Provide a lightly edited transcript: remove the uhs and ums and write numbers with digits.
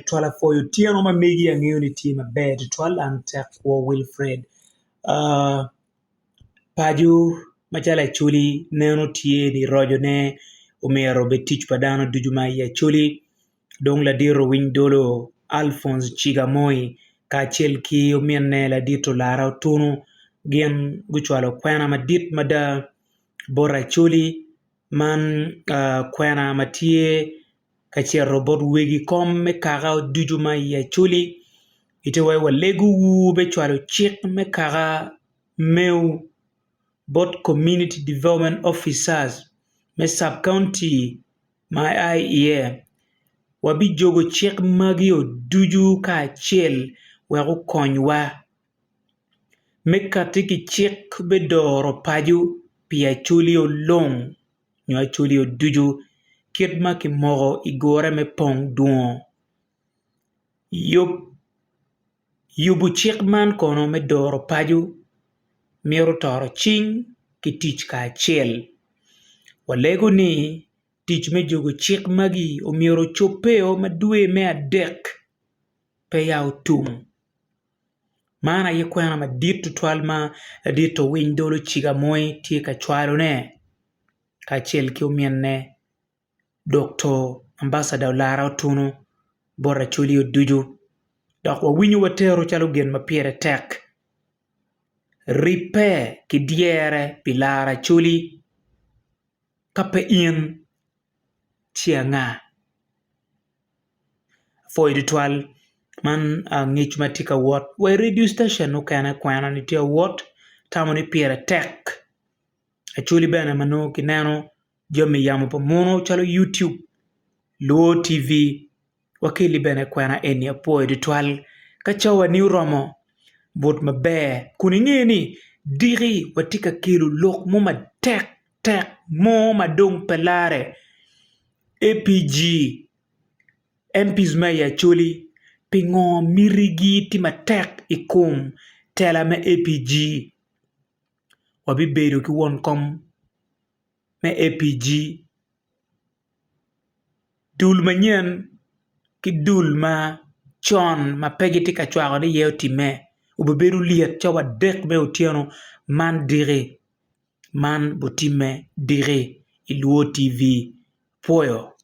Twala for you tiano ma megi ang unity ma bed twala and tech for Wilfred paju machala Acholi neno tie ni rojo ne umero betich padano dujuma ya Acholi dong la diro wing Dolo Alphonse Chigamoy ka chelki umienne la dito Olara Otunu gen guchwalo kwena madit mada bora Acholi man kwena matie kache robot wegi kom me kaga dujuma ya Acholi ite wa legu wu be chwalo chik me kaga meu both community development officers me sub county my IEA wabi jogo chik magi o duju ka chel wa konywa me katiki chik be doro paju pi Acholi o long nyo Acholi o duju kiet ma ki mogo igore me pong duon yubu chik man kono me doro paju miro toro ching ki tich ka chel walego ni tich me jogo chik magi o miro chopeo madwe me adek pe ya utum mana ye kwena ma ditu twalma dito wing Dolo Chigamoy tie ka chwalo ne ka chel ki umienne Dr. Ambassador Olara Otunu bora Acholi oduju dok wawinyo watero chalo gen mapiere tek ripe kidiere pilara Acholi kape in chianga foidi twal man ngich matika wat we radio station no kana kwana ni tia wat tamoni piere tek Acholi bana mano kinano jomi yamo pamono chalo YouTube Luo TV wakili bene kwana eni apoidi twal kachawa ni romo bot mabe kuningeni diri watika kilu lok mo tek mo madong pelare APG MPs ma ya Acholi pingo mirigi tima tek ikum tela me APG wabi bedo ki won kom me APG dul manyen ki dul ma chon ma pegiti ka chwago ni yeo time ubeberu liet chawa dek me utiano man dire man botime dire Luo TV poyo